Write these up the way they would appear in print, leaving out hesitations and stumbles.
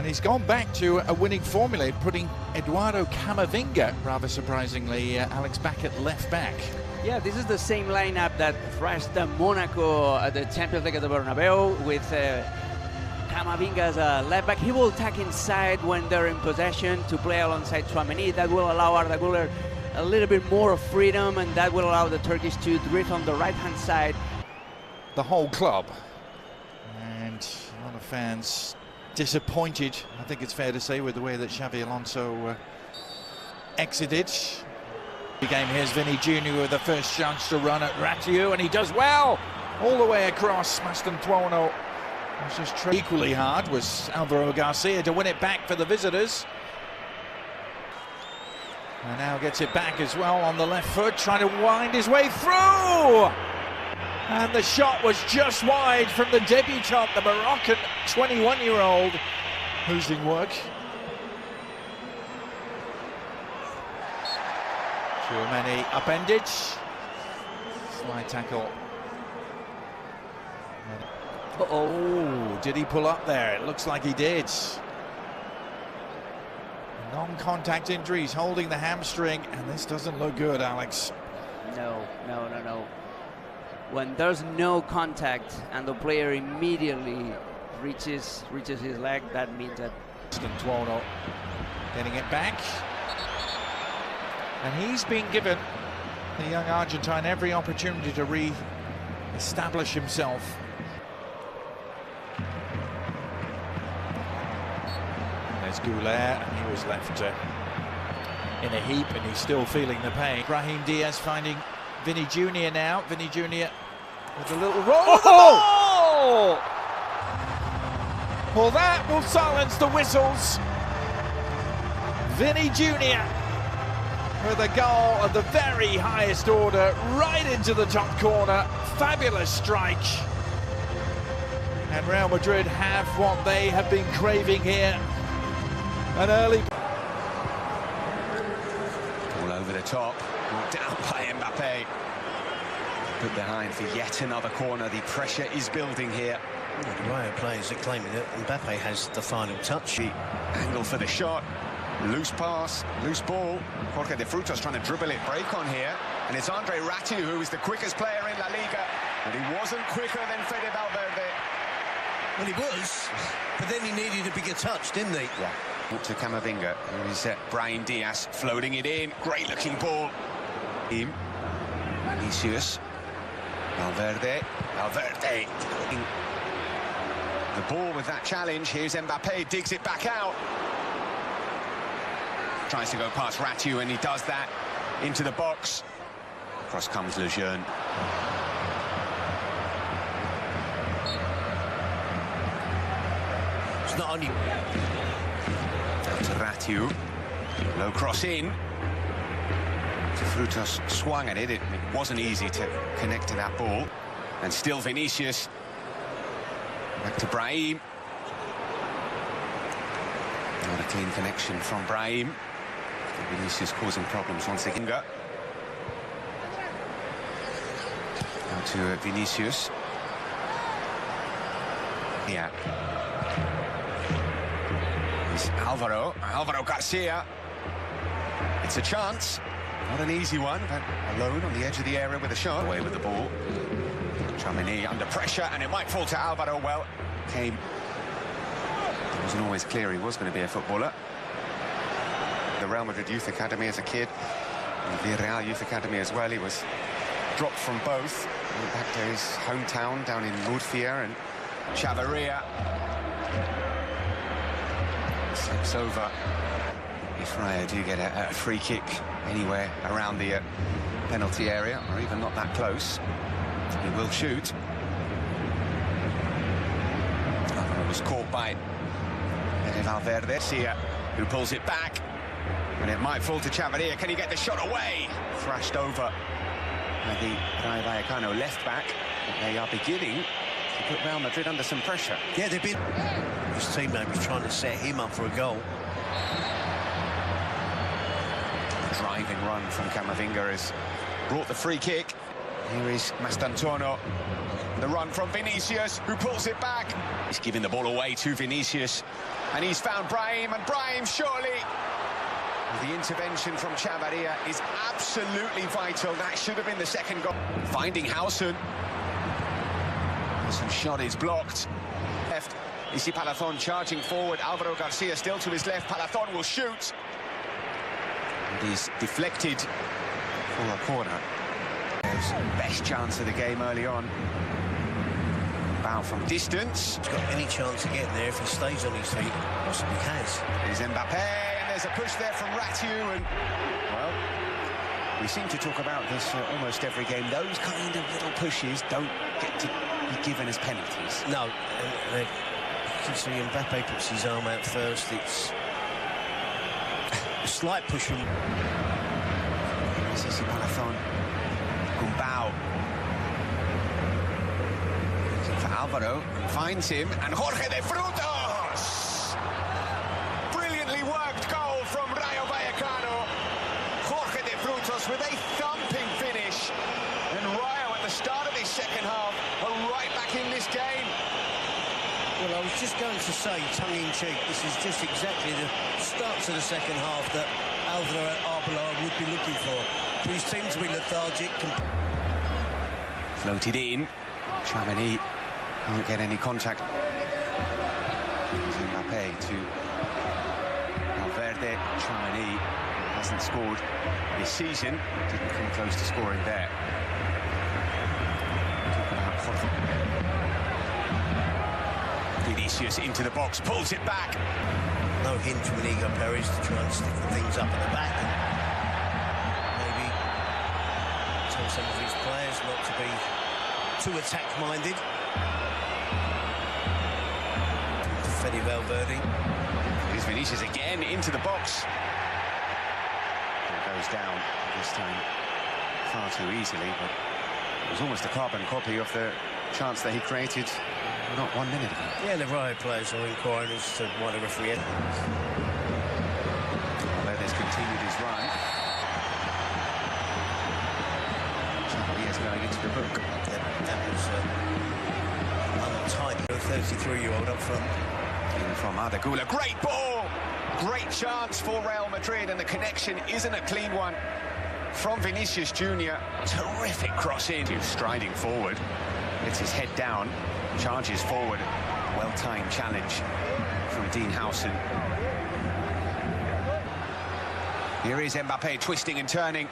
And he's gone back to a winning formula, putting Eduardo Camavinga, rather surprisingly, Alex, back at left back. Yeah, this is the same lineup that thrashed Monaco at the Champions League at the Bernabéu with Camavinga as a left back. He will attack inside when they're in possession to play alongside Tchouaméni. That will allow Arda Güler a little bit more of freedom, and that will allow the Turkish to drift on the right-hand side. The whole club, and a lot of fans disappointed, I think it's fair to say, with the way that Xabi Alonso exited. The game, here's Vinny Jr. with the first chance to run at Rayo, and he does well all the way across. Mastantuono was just equally hard was Alvaro Garcia to win it back for the visitors. And now gets it back as well on the left foot, trying to wind his way through. And the shot was just wide from the debutant, the Moroccan 21-year-old, who's in work. Tchouaméni upended. Slide tackle. Oh, did he pull up there? It looks like he did. Non-contact injury, he's holding the hamstring, and this doesn't look good, Alex. No. When there's no contact and the player immediately reaches his leg, that means that... Santiago getting it back. And he's been given, the young Argentine, every opportunity to re-establish himself. There's Güler, and he was left in a heap, and he's still feeling the pain. Brahim Diaz finding Vinny Jr. now. Vinny Jr. with a little roll of the ball! Well, that will silence the whistles. Vinny Jr. with a goal of the very highest order, right into the top corner. Fabulous strike. And Real Madrid have what they have been craving here. An early... All over the top, brought down by Mbappé. Put behind for yet another corner. The pressure is building here. The Rayo players are claiming that Mbappé has the final touch. The angle for the shot. Loose pass, loose ball. Jorge de Frutos trying to dribble it, break on here. And it's Andre Ratiu who is the quickest player in La Liga. But he wasn't quicker than Fede Valverde. Well, he was, but then he needed a bigger touch, didn't he? Yeah. To Camavinga, who is Brahim Diaz floating it in. Great looking ball. Vinícius. Valverde. The ball with that challenge. Here's Mbappé, digs it back out. Tries to go past Ratiu, and he does that into the box. Across comes Lejeune. It's not only... To Ratiu, low cross in. Frutos swung at it. It wasn't easy to connect to that ball. And still Vinícius. Back to Brahim. Not a clean connection from Brahim. Vinícius causing problems once again. Now to Vinícius. Yeah. Alvaro Garcia. It's a chance, not an easy one, but alone on the edge of the area with a shot. Away with the ball. Tchouaméni under pressure, and it might fall to Alvaro. Well, it wasn't always clear he was going to be a footballer. The Real Madrid Youth Academy as a kid, and the Real Youth Academy as well. He was dropped from both. Went back to his hometown down in Murcia and Chavarria. Slips over. If Rayo do get a free kick anywhere around the penalty area, or even not that close, he will shoot. Alvaro was caught by Valverde. Sia, who pulls it back, and it might fall to Chavarria. Can he get the shot away? Thrashed over by the Rayo Vallecano left back. They are beginning to put Real Madrid under some pressure. Yeah, they've been... His teammate was trying to set him up for a goal. Driving run from Camavinga has brought the free kick. Here is Mastantuono. The run from Vinícius, who pulls it back. He's giving the ball away to Vinícius. And he's found Brahim, and Brahim surely. The intervention from Chavarria is absolutely vital. That should have been the second goal. Finding Howson. Howson's shot is blocked. Left. Isi Palathon charging forward. Alvaro Garcia still to his left. Palathon will shoot. And he's deflected for a corner. Best chance of the game early on. Bow from distance. He's got any chance of getting there if he stays on his feet. Possibly has. Here's Mbappé, and there's a push there from Ratiu, and well, we seem to talk about this almost every game. Those kind of little pushes don't get to be given as penalties. No, you can see Mbappé puts his arm out first. It's a slight push from Isi Palathon. Gumbau. For Alvaro, finds him, and Jorge de Frutos! Brilliantly worked goal from Rayo Vallecano. Jorge de Frutos with a thumping finish. And Rayo at the start of this second half are right back in this game. Well, I was just going to say, tongue-in-cheek, this is just exactly the start to the second half that Alvaro Arbeloa would be looking for. His team to be lethargic. Floated in. Tramini can't get any contact. Mbappé to Valverde. Tramini hasn't scored this season. Didn't come close to scoring there. Talk about Jorge. Vinícius into the box, pulls it back. No hint from Inigo Perez to try and stiffen things up at the back. Maybe tell some of his players not to be too attack-minded. Fede Valverde. Here's Vinícius again into the box. It goes down this time far too easily, but it was almost a carbon copy of the chance that he created not 1 minute ago. Yeah, the Rayo players are inquiring as to why the referee. Valverde's continued his run. Chavarria's going into the book. That was untidy. A 33-year-old up front. In from Adagula. Great ball! Great chance for Real Madrid, and the connection isn't a clean one. From Vinícius Jr. Terrific cross in. Striding forward. Gets his head down. Charges forward. Well-timed challenge from Dean Howson. Here is Mbappé twisting and turning.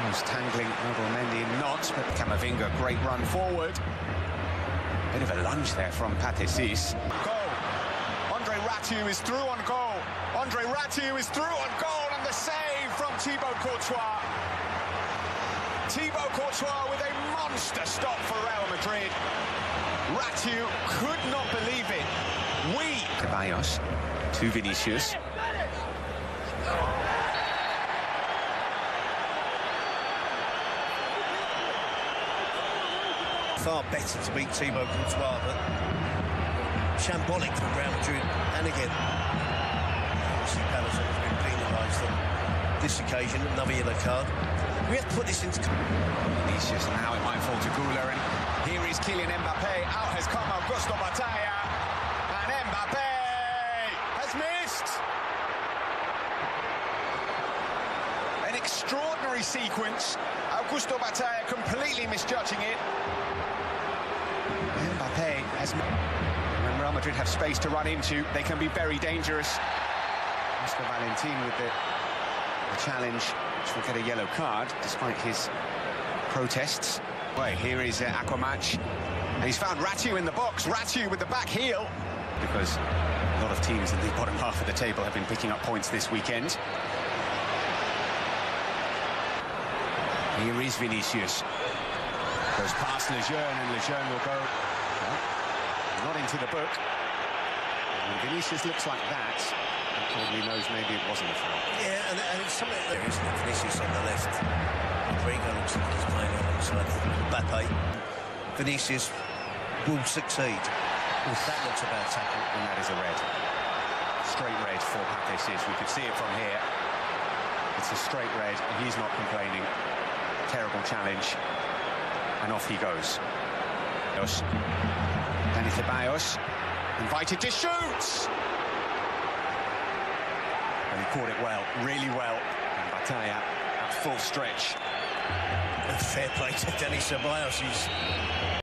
Almost tangling Mendy in knots, but Camavinga, great run forward. Bit of a lunge there from Patesis. Goal. Andre Ratiu is through on goal. Andre Ratiu is through on goal, and the save from Thibaut Courtois. Thibaut Courtois with a monster stop for Real Madrid. Ratiu could not believe it. Ceballos to Vinícius. Far better to beat Thibaut Courtois, but shambolic from Real Madrid. And again, obviously Palace has been penalised on this occasion. Another yellow card. We have to put this into... Vinícius, now it might fall to Gula, and here is Kylian Mbappé. Out has come Augusto Batalla, and Mbappé has missed. An extraordinary sequence. Augusto Batalla completely misjudging it. Mbappé has... When Real Madrid have space to run into, they can be very dangerous. Oscar Valentin with the challenge, which will get a yellow card, despite his protests. Well, here is Aquamatch, and he's found Ratiu in the box. Ratiu with the back heel, because a lot of teams in the bottom half of the table have been picking up points this weekend. Here is Vinícius. Goes past Lejeune, and Lejeune will go not into the book. When Vinícius looks like that, he probably knows maybe it wasn't a foul. Yeah, and it's something there, isn't it? Vinícius on the left. Rodrigo looks like he's playing alongside Mbappé. Vinícius will succeed. That looks a bad tackle. And that is a red. Straight red for Patesis. We could see it from here. It's a straight red, and he's not complaining. terrible challenge. And off he goes. Danny Ceballos, invited to shoot! And he caught it well, really well. And Batalla at full stretch. And fair play to Danny Ceballos. He's